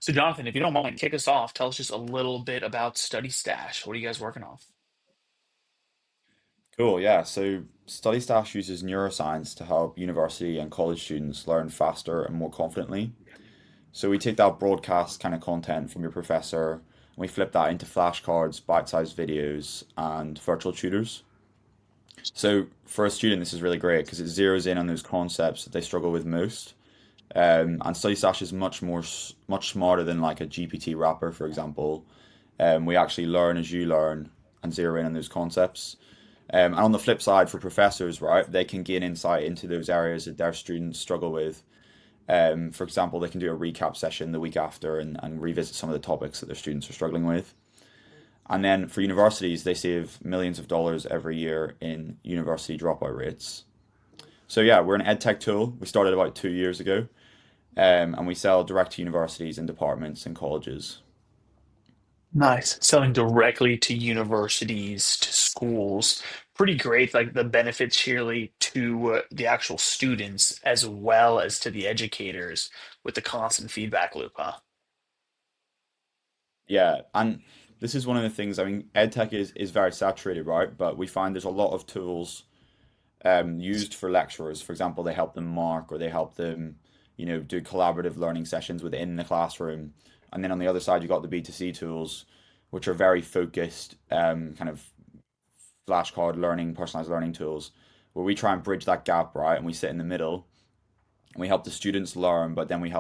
So, Jonathan, if you don't mind, kick us off. Tell us just a little bit about StudyStash. What are you guys working on? Cool, yeah. So StudyStash uses neuroscience to help university and college students learn faster and more confidently. So we take that broadcast kind of content from your professor and we flip that into flashcards, bite-sized videos, and virtual tutors. So for a student, this is really great because it zeroes in on those concepts that they struggle with most. And StudyStash is much smarter than like a GPT wrapper, for example. We actually learn as you learn and zero in on those concepts. And on the flip side, for professors, right, they can gain insight into those areas that their students struggle with. For example, they can do a recap session the week after and revisit some of the topics that their students are struggling with. And then for universities, they save millions of dollars every year in university dropout rates. So yeah, we're an edtech tool. We started about 2 years ago, and we sell direct to universities and departments and colleges. Nice. Selling directly to universities, to schools. Pretty great. Like the benefits surely to the actual students as well as to the educators with the constant feedback loop, huh? Yeah, and this is one of the things. I mean, edtech is very saturated, right? But we find there's a lot of tools used for lecturers. For example, they help them mark or they help them, do collaborative learning sessions within the classroom. And then on the other side, you've got the B2C tools, which are very focused, kind of flashcard learning, personalized learning tools, where we try and bridge that gap, right? And we sit in the middle and we help the students learn, but then we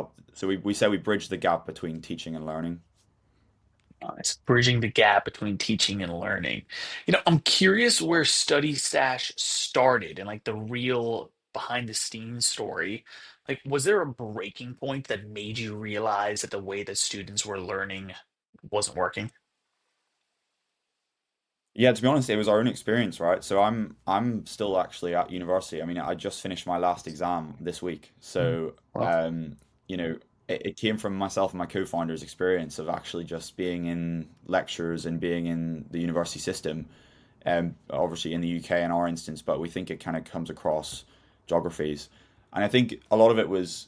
say we bridge the gap between teaching and learning. Nice. Bridging the gap between teaching and learning. I'm curious where Study Stash started and like the real behind the scenes story. Like, was there a breaking point that made you realize that the way that students were learning wasn't working? Yeah, to be honest, it was our own experience, right? So I'm still actually at university. I mean, I just finished my last exam this week. Mm. So, Well, it came from myself and my co-founder's experience of actually just being in lectures and being in the university system, obviously in the UK in our instance, but we think it kind of comes across geographies. And I think a lot of it was,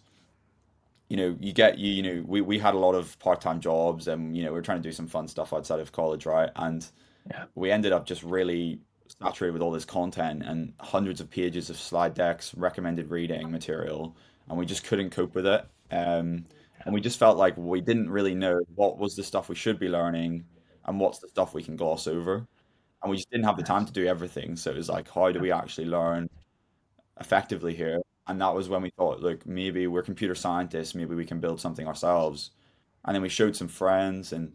we had a lot of part-time jobs and, we are trying to do some fun stuff outside of college, right? And yeah. we ended up just really saturated with all this content and hundreds of pages of slide decks, recommended reading material, and we just couldn't cope with it. And we just felt like we didn't really know what was the stuff we should be learning and what's the stuff we can gloss over. And we just didn't have the time to do everything. So it was like, how do we actually learn effectively here? And that was when we thought, look, maybe we're computer scientists, maybe we can build something ourselves. And then we showed some friends and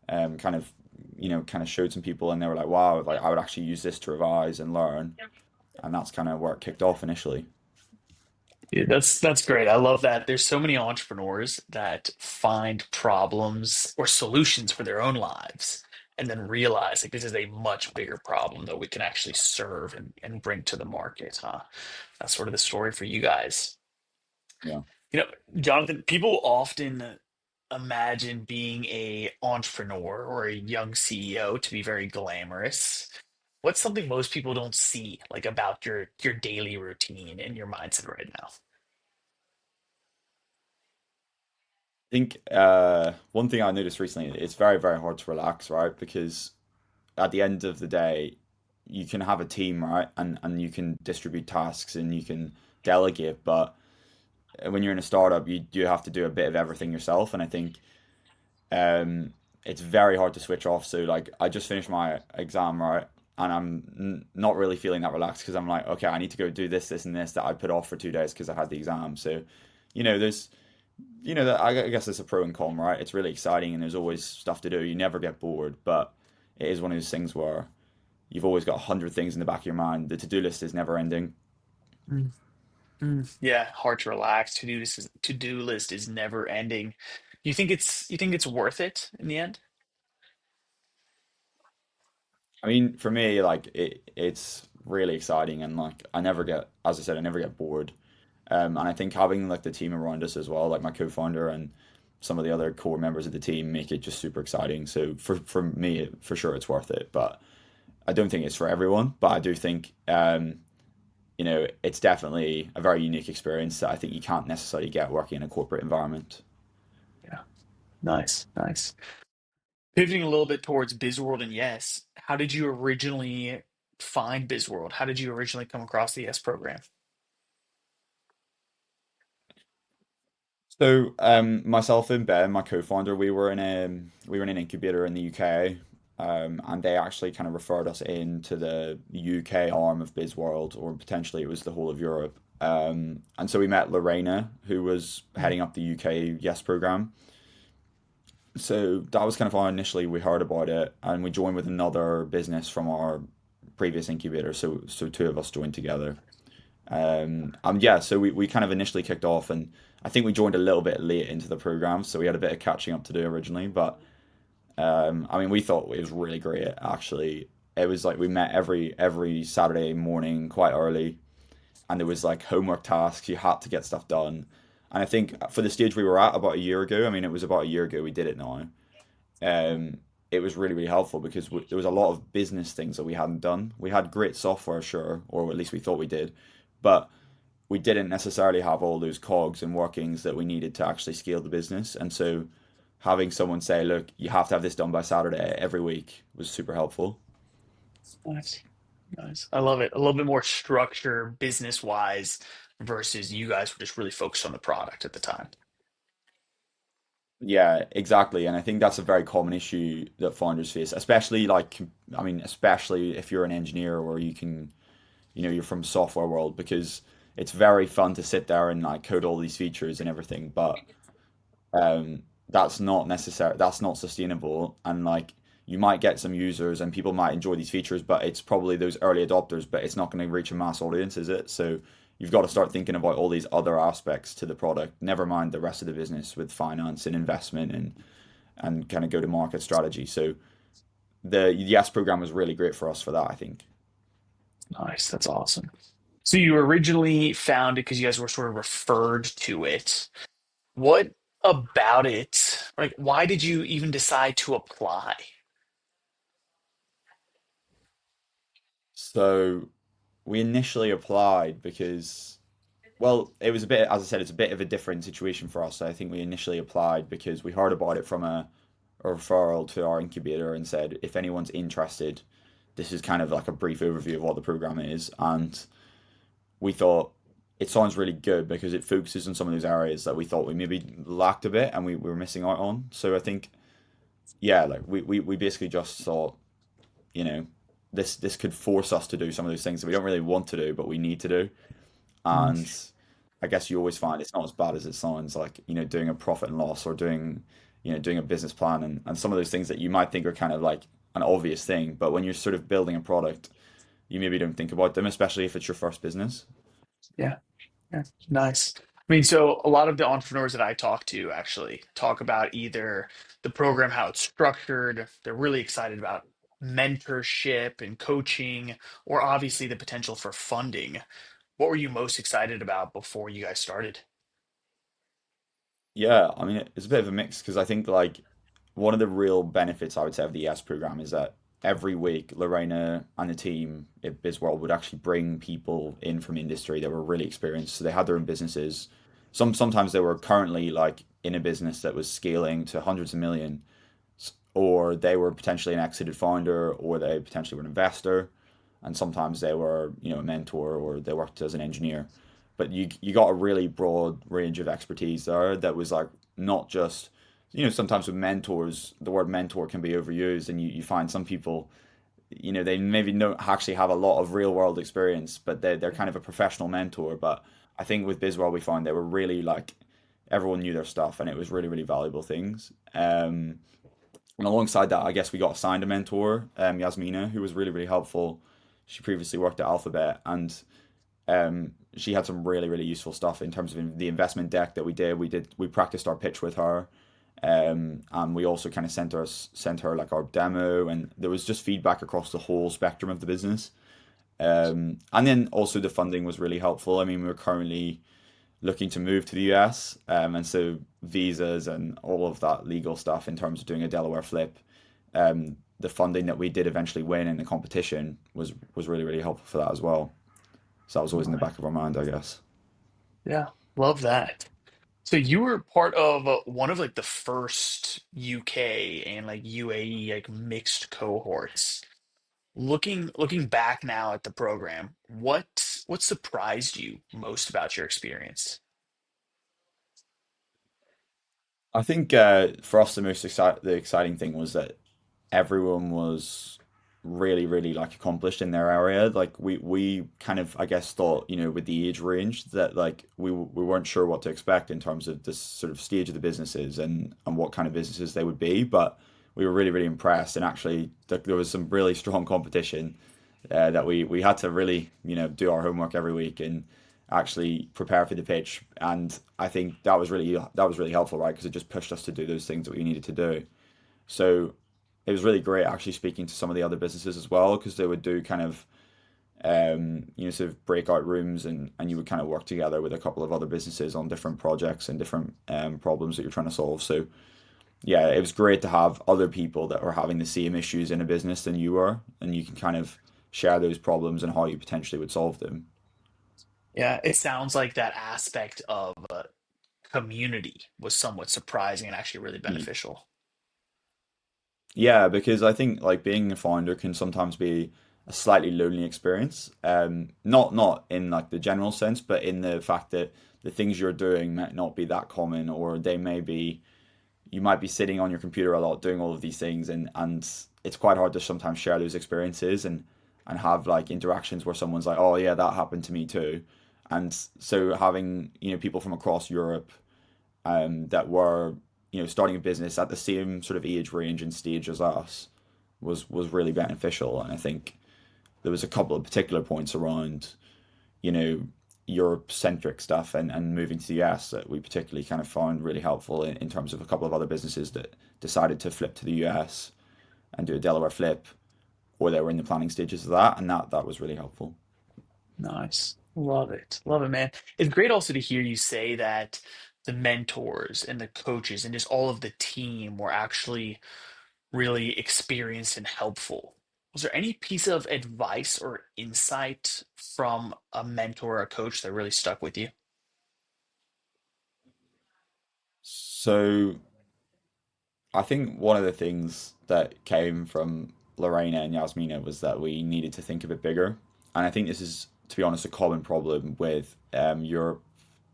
kind of kind of showed some people and they were like, wow, like I would actually use this to revise and learn, and that's kind of where it kicked off initially. Yeah, that's great. I love that. There's so many entrepreneurs that find problems or solutions for their own lives and then realize like this is a much bigger problem that we can actually serve and bring to the market, huh? That's sort of the story for you guys. Yeah. You know, Jonathan, people often imagine being a entrepreneur or a young CEO to be very glamorous. What's something most people don't see like about your daily routine and your mindset right now? I think one thing I noticed recently, it's very, very hard to relax, right? Because at the end of the day, you can have a team, right? And you can distribute tasks and you can delegate, but when you're in a startup, you do have to do a bit of everything yourself. And I think it's very hard to switch off. So like I just finished my exam, right? And I'm not really feeling that relaxed because I'm like, okay, I need to go do this, this, and this that I put off for 2 days because I had the exam. So, there's, that I guess it's a pro and con, right? It's really exciting and there's always stuff to do. You never get bored, but it is one of those things where you've always got 100 things in the back of your mind. The to-do list is never ending. Mm, yeah, hard to relax. To-do list is never ending. You think it's worth it in the end? I mean, for me, like it's really exciting and like I never get, as I said, I never get bored. And I think having like the team around us as well, like my co-founder and some of the other core members of the team, make it just super exciting. So for me, for sure, it's worth it. But I don't think it's for everyone. But I do think, it's definitely a very unique experience that I think you can't necessarily get working in a corporate environment. Yeah. Nice, nice. Pivoting a little bit towards BizWorld and Yes, how did you originally find BizWorld? How did you originally come across the Yes program? So, myself and Ben, my co-founder, we were in an incubator in the UK, and they actually kind of referred us into the UK arm of BizWorld, or potentially it was the whole of Europe. And so we met Lorena, who was Mm. heading up the UK Yes program. So that was kind of how initially we heard about it, and we joined with another business from our previous incubator. So two of us joined together. Yeah, so we kind of initially kicked off, and I think we joined a little bit late into the program, so we had a bit of catching up to do originally. But I mean, we thought it was really great. Actually, it was like we met every Saturday morning quite early, and there was like homework tasks. You had to get stuff done. And I think for the stage we were at about a year ago, I mean, it was about a year ago we did it now. Um, it was really, really helpful because there was a lot of business things that we hadn't done. We had great software, sure, or at least we thought we did, but we didn't necessarily have all those cogs and workings that we needed to actually scale the business. And so having someone say, look, you have to have this done by Saturday every week was super helpful. Nice, nice. I love it. A little bit more structure business wise versus you guys were just really focused on the product at the time. Yeah, exactly. And I think that's a very common issue that founders face, especially like, I mean, especially if you're an engineer or you're from software world, because it's very fun to sit there and like code all these features and everything, but that's not necessary. That's not sustainable. And like you might get some users and people might enjoy these features, but it's probably those early adopters, but it's not going to reach a mass audience, is it? So you've got to start thinking about all these other aspects to the product, never mind the rest of the business with finance and investment and kind of go to market strategy. So the Yes program was really great for us for that, I think. Nice. That's awesome. So you originally found it because you guys were sort of referred to it. What about it? Like, why did you even decide to apply? So we initially applied because well, it was a bit, as I said, it's a bit of a different situation for us. I think we initially applied because we heard about it from a referral to our incubator and said, if anyone's interested, this is kind of like a brief overview of what the program is. And we thought it sounds really good because it focuses on some of those areas that we thought we maybe lacked a bit and we were missing out on. So I think, yeah, like we basically just thought, you know, this could force us to do some of those things that we don't really want to do, but we need to do. Mm. And I guess you always find it's not as bad as it sounds, like, doing a profit and loss or doing a business plan and some of those things that you might think are kind of like an obvious thing, but when you're sort of building a product, you maybe don't think about them, especially if it's your first business. Yeah. Yeah, nice. I mean, so a lot of the entrepreneurs that I talk to actually talk about either the program, how it's structured, they're really excited about mentorship and coaching, or obviously the potential for funding. What were you most excited about before you guys started? Yeah, I mean, it's a bit of a mix because I think like one of the real benefits I would say of the ES program is that every week Lorena and the team at BizWorld would actually bring people in from industry that were really experienced. So they had their own businesses. Sometimes they were currently like in a business that was scaling to hundreds of million, or they were potentially an exited founder, or they potentially were an investor, and sometimes they were, a mentor, or they worked as an engineer. But you got a really broad range of expertise there that was like not just, sometimes with mentors, the word mentor can be overused, and you find some people, they maybe don't actually have a lot of real world experience, but they're kind of a professional mentor. But I think with BizWorld, we found they were really like everyone knew their stuff, and it was really, really valuable things. And alongside that, I guess we got assigned a mentor, Yasmina, who was really, really helpful. She previously worked at Alphabet, and she had some really, really useful stuff in terms of the investment deck that we did. We practiced our pitch with her, and we also kind of sent her like our demo, and there was just feedback across the whole spectrum of the business. And then also the funding was really helpful. I mean, we're currently looking to move to the US. And so visas and all of that legal stuff in terms of doing a Delaware flip, the funding that we did eventually win in the competition was really, really helpful for that as well. So that was always in the Nice. back of our mind, I guess. Yeah, love that. So you were part of one of like the first UK and like UAE like mixed cohorts. Looking back now at the program, what surprised you most about your experience? I think for us the exciting thing was that everyone was really really like accomplished in their area. Like we kind of I guess thought with the age range that like we weren't sure what to expect in terms of this sort of stage of the businesses and what kind of businesses they would be, but we were really really impressed, and actually there was some really strong competition that we had to really do our homework every week and actually prepare for the pitch. And I think that was really helpful, right? Because it just pushed us to do those things that we needed to do. So it was really great actually speaking to some of the other businesses as well, because they would do kind of sort of breakout rooms, and you would kind of work together with a couple of other businesses on different projects and different problems that you're trying to solve. So yeah, it was great to have other people that were having the same issues in a business than you were, and you can kind of share those problems and how you potentially would solve them. Yeah, it sounds like that aspect of community was somewhat surprising and actually really beneficial. Yeah, because I think like being a founder can sometimes be a slightly lonely experience. Not in like the general sense, but in the fact that the things you're doing might not be that common, or they may be you might be sitting on your computer a lot doing all of these things, and it's quite hard to sometimes share those experiences and have like interactions where someone's like, oh yeah, that happened to me too. And so having people from across Europe that were starting a business at the same sort of age range and stage as us was really beneficial. And I think there was a couple of particular points around you know Europe centric stuff and moving to the US that we particularly kind of found really helpful in terms of a couple of other businesses that decided to flip to the US and do a Delaware flip, or they were in the planning stages of that, and that was really helpful. Nice. Love it. Love it, man. It's great also to hear you say that the mentors and the coaches and just all of the team were actually really experienced and helpful. Was there any piece of advice or insight from a mentor or a coach that really stuck with you? So I think one of the things that came from Lorena and Yasmina was that we needed to think a bit bigger. And I think this is, to be honest, a common problem with Europe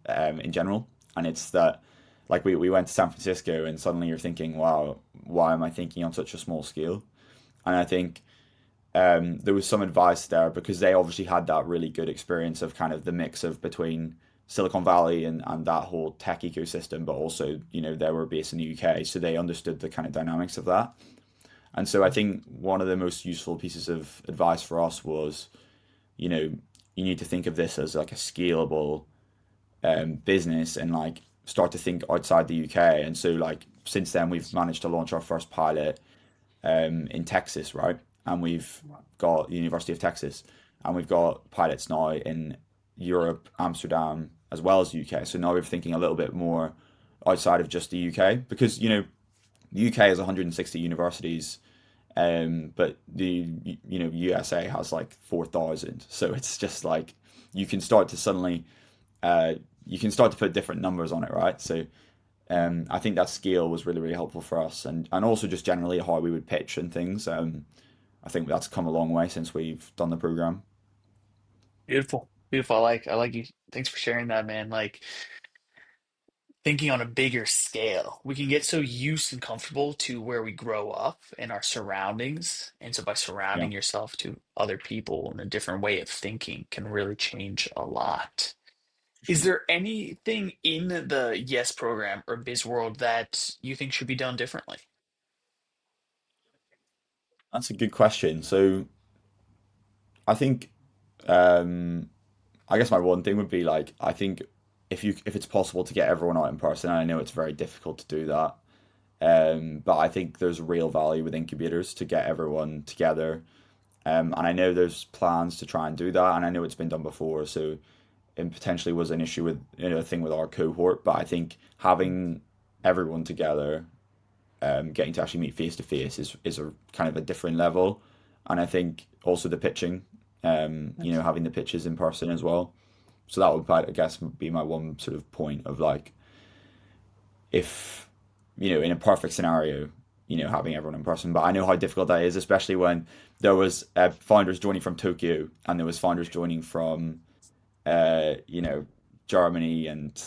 in general. And it's that, like, we went to San Francisco and suddenly you're thinking, wow, why am I thinking on such a small scale? And I think there was some advice there because they obviously had that really good experience of kind of the mix of between Silicon Valley and that whole tech ecosystem, but also, they were based in the UK, so they understood the kind of dynamics of that. And so I think one of the most useful pieces of advice for us was, you know, you need to think of this as like a scalable business and like start to think outside the UK. And so like since then we've managed to launch our first pilot in Texas, right? And we've got the University of Texas, and we've got pilots now in Europe, Amsterdam, as well as the UK. So now we're thinking a little bit more outside of just the UK, because the UK has 160 universities, but the USA has like 4,000. So it's just like you can start to suddenly you can start to put different numbers on it, right? So I think that scale was really, really helpful for us, and also just generally how we would pitch and things. I think that's come a long way since we've done the program. Beautiful. Beautiful. I like you. Thanks for sharing that, man. Like thinking on a bigger scale. We can get so used and comfortable to where we grow up and our surroundings. And so by Yeah. surrounding yourself to other people and a different way of thinking can really change a lot. Is there anything in the Yes program or Biz World that you think should be done differently? That's a good question. So I think, um, I guess my one thing would be like, I think if it's possible to get everyone out in person, and I know it's very difficult to do that, but I think there's real value with incubators to get everyone together. And I know there's plans to try and do that, and I know it's been done before, so it potentially was an issue with a thing with our cohort. But I think having everyone together, getting to actually meet face to face is a kind of a different level. And I think also the pitching, having the pitches in person as well. So that would, I guess, be my one sort of point of like, if, in a perfect scenario, having everyone in person. But I know how difficult that is, especially when there was founders joining from Tokyo and there was founders joining from, you know, Germany and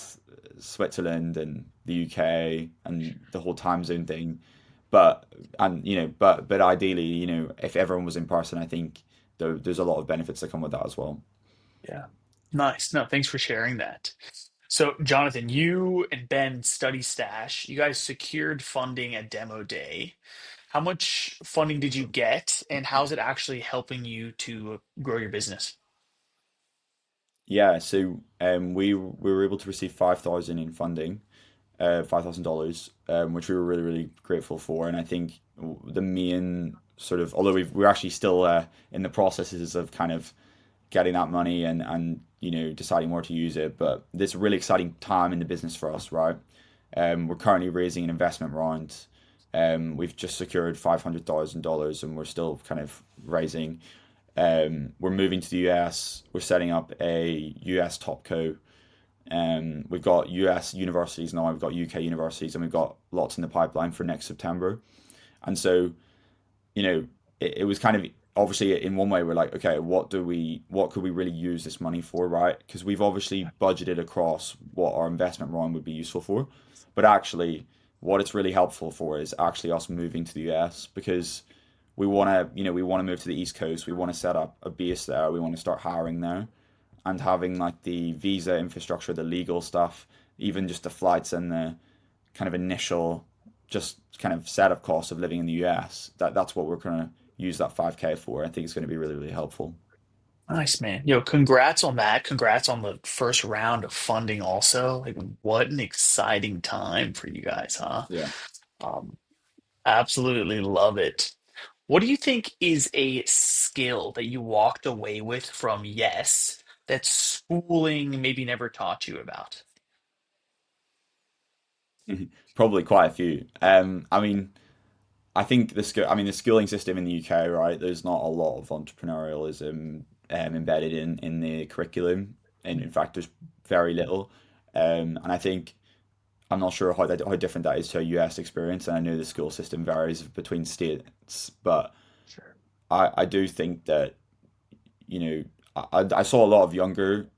Switzerland and the UK and the whole time zone thing. But but ideally, if everyone was in person, I think there's a lot of benefits that come with that as well. Yeah. Nice. No, thanks for sharing that. So, Jonathan, you and Ben Study Stash, you guys secured funding at Demo Day. How much funding did you get, and how's it actually helping you to grow your business? Yeah, so we were able to receive 5,000 in funding, $5,000, which we were really, really grateful for. And I think the main sort of, although we're actually still in the processes of kind of getting that money and deciding where to use it, but this really exciting time in the business for us, right? We're currently raising an investment round. We've just secured $500,000, and we're still kind of raising. We're moving to the US. We're setting up a US topco. We've got US universities now, we've got UK universities, and we've got lots in the pipeline for next September. And so, it was kind of obviously in one way we're like, okay, what could we really use this money for, right? Because we've obviously budgeted across what our investment round would be useful for, but actually, what it's really helpful for is actually us moving to the US because we want to move to the East Coast. We want to set up a base there. We want to start hiring there and having like the visa infrastructure, the legal stuff, even just the flights and the kind of initial just kind of setup costs of living in the US. That's what we're gonna use that 5K for. I think it's going to be really, really helpful. Nice, man. Yo, congrats on that. Congrats on the first round of funding also. Like, what an exciting time for you guys, huh? Yeah. Um, Absolutely love it. What do you think is a skill that you walked away with from Yes that schooling maybe never taught you about? Probably quite a few. I mean, I think the schooling system in the UK, right? There's not a lot of entrepreneurialism embedded in the curriculum, and in fact, there's very little. And I think I'm not sure how different that is to a US experience, and I know the school system varies between states, but Sure. I do think that I saw a lot of younger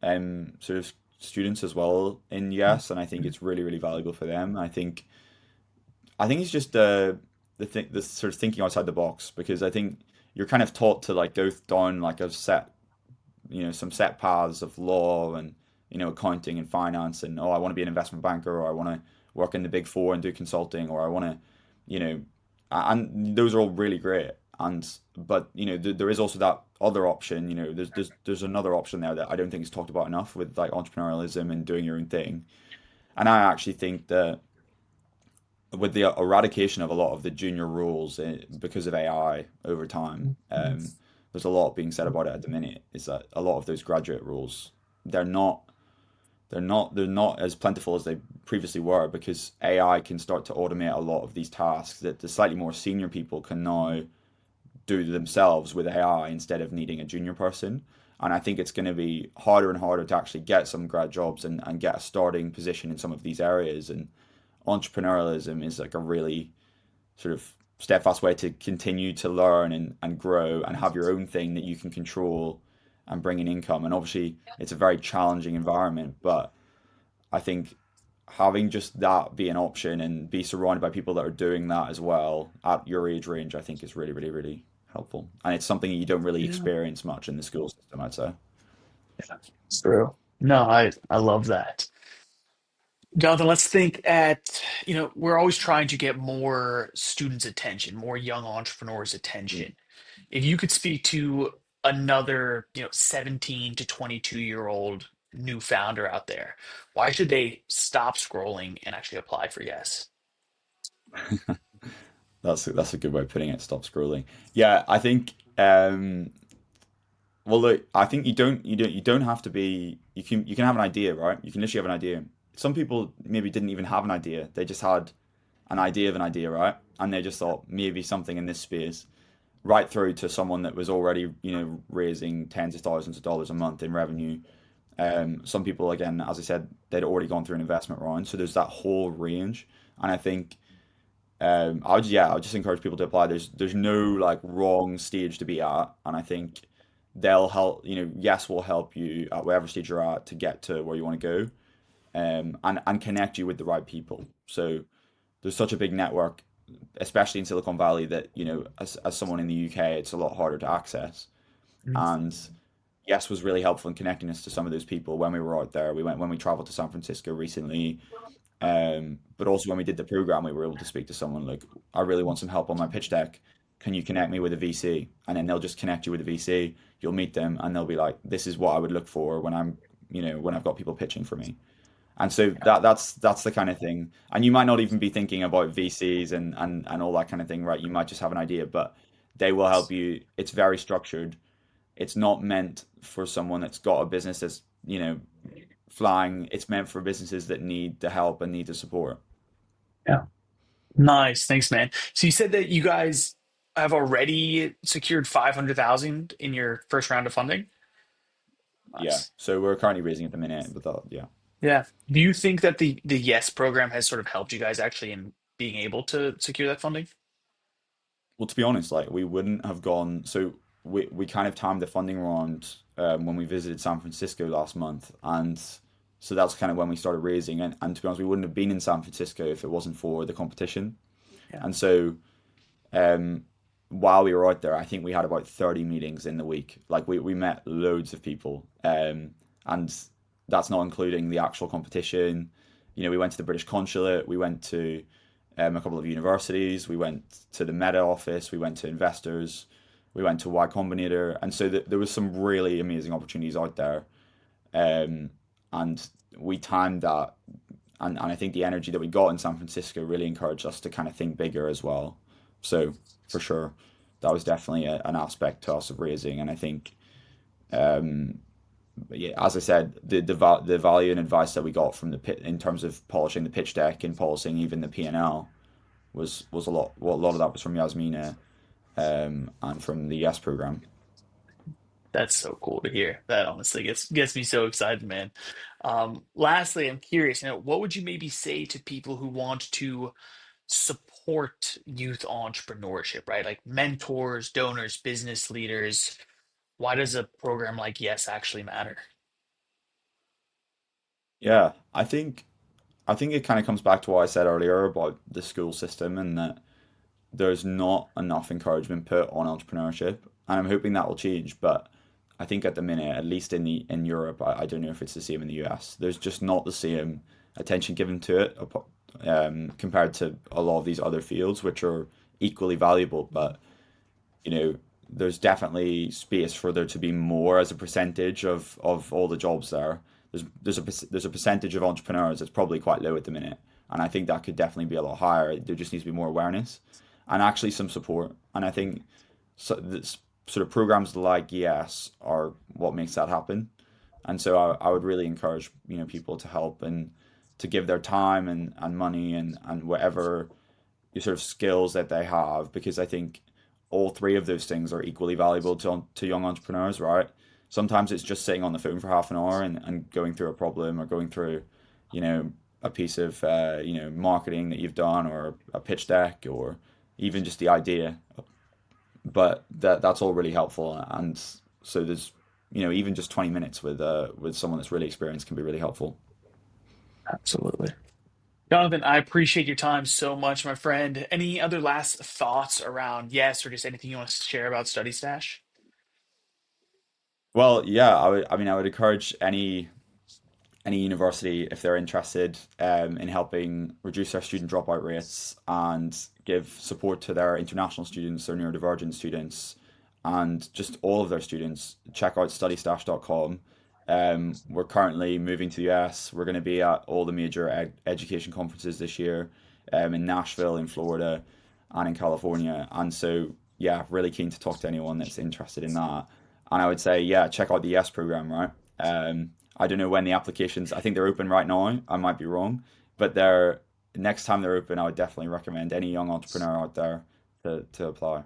sort of students as well in US, and I think it's really really valuable for them. I think it's just the sort of thinking outside the box because I think you're kind of taught to like go down like a set some set paths of law and accounting and finance and oh I want to be an investment banker or I want to work in the big four and do consulting or I want to you know and those are all really great and but there is also that other option there's another option there that I don't think is talked about enough with like entrepreneurialism and doing your own thing and I actually think that with the eradication of a lot of the junior roles because of AI over time, there's a lot being said about it at the minute. Is that a lot of those graduate roles they're not they're not as plentiful as they previously were because AI can start to automate a lot of these tasks that the slightly more senior people can now do themselves with AI instead of needing a junior person. And I think it's going to be harder and harder to actually get some grad jobs and get a starting position in some of these areas. And entrepreneurialism is like a really sort of steadfast way to continue to learn and grow and have your own thing that you can control and bring in income. And obviously, it's a very challenging environment, but I think having just that be an option and be surrounded by people that are doing that as well at your age range, I think is really, really, really helpful. And it's something you don't really Yeah, experience much in the school system, I'd say. yeah, it's true. No, I love that. Jonathan, let's think at, we're always trying to get more students' attention, more young entrepreneurs' Mm. attention. If you could speak to another, 17 to 22-year-old new founder out there, why should they stop scrolling and actually apply for Yes? That's a good way of putting it. Stop scrolling. Yeah, I think well, look, I think you don't have to be. You can have an idea, right? You can literally have an idea. Some people maybe didn't even have an idea. They just had an idea of an idea, right? And they just thought maybe something in this space, right through to someone that was already raising tens of thousands of dollars a month in revenue, Some people, again, as I said, they'd already gone through an investment round, so there's that whole range. And I think I would just encourage people to apply. There's no like wrong stage to be at, and I think they'll help. Yes, will help you at whatever stage you're at to get to where you want to go, and connect you with the right people. So there's such a big network, especially in Silicon Valley, that as someone in the UK, it's a lot harder to access. And yes, was really helpful in connecting us to some of those people when we were out there. We went when we traveled to San Francisco recently. But also when we did the program, we were able to speak to someone like, I really want some help on my pitch deck. Can you connect me with a VC? And then they'll just connect you with a VC. You'll meet them and they'll be like, this is what I would look for when when I've got people pitching for me. And so that's the kind of thing. And you might not even be thinking about VCs and all that kind of thing, right? You might just have an idea, but they will help you. It's very structured. It's not meant for someone that's got a business that's, flying. It's meant for businesses that need the help and need the support. Yeah. Nice. Thanks, man. So you said that you guys have already secured 500,000 in your first round of funding? Yeah. Nice. So we're currently raising at the minute, but yeah. Yeah. Do you think that the Yes program has sort of helped you guys actually in being able to secure that funding? Well, to be honest, like we wouldn't have gone. So we kind of timed the funding round when we visited San Francisco last month, and so that's kind of when we started raising. And to be honest, we wouldn't have been in San Francisco if it wasn't for the competition. Yeah. And so um, while we were out there, I think we had about 30 meetings in the week. Like we met loads of people, and that's not including the actual competition. We went to the British consulate, we went to a couple of universities, we went to the Meta office, we went to investors, we went to Y Combinator, and so there was some really amazing opportunities out there, um, and we timed that, and I think the energy that we got in San Francisco really encouraged us to kind of think bigger as well. So for sure, that was definitely an aspect to us of raising, and I think um, but yeah, as I said, the value and advice that we got from the pit in terms of polishing the pitch deck and polishing even the P&L was a lot. Well, a lot of that was from Yasmina and from the Yes program. That's so cool to hear. That honestly gets me so excited, man. Lastly, I'm curious, what would you maybe say to people who want to support youth entrepreneurship, right? Like mentors, donors, business leaders. Why does a program like Yes actually matter? Yeah, I think it kind of comes back to what I said earlier about the school system and that there's not enough encouragement put on entrepreneurship, and I'm hoping that will change. But I think at the minute, at least in Europe, I don't know if it's the same in the US. There's just not the same attention given to it compared to a lot of these other fields, which are equally valuable. But there's definitely space for there to be more as a percentage of all the jobs there. There's a percentage of entrepreneurs that's probably quite low at the minute, and I think that could definitely be a lot higher. There just needs to be more awareness and actually some support. And I think this sort of programs like Yes are what makes that happen. And so I would really encourage people to help and to give their time and money and whatever your sort of skills that they have, because I think all three of those things are equally valuable to young entrepreneurs, right? Sometimes it's just sitting on the phone for half an hour and going through a problem or going through, a piece of marketing that you've done or a pitch deck or even just the idea. But that's all really helpful, and so there's even just 20 minutes with someone that's really experienced can be really helpful. Absolutely. Jonathan, I appreciate your time so much, my friend. Any other last thoughts around Yes or just anything you want to share about Study Stash? Well, yeah, I would encourage any university, if they're interested in helping reduce their student dropout rates and give support to their international students, their neurodivergent students, and just all of their students, check out StudyStash.com. We're currently moving to the US. We're going to be at all the major education conferences this year, in Nashville, in Florida, and in California. And so, yeah, really keen to talk to anyone that's interested in that. And I would say, yeah, check out the Yes program, right? I don't know when the applications, I think they're open right now. I might be wrong, but next time they're open, I would definitely recommend any young entrepreneur out there to apply.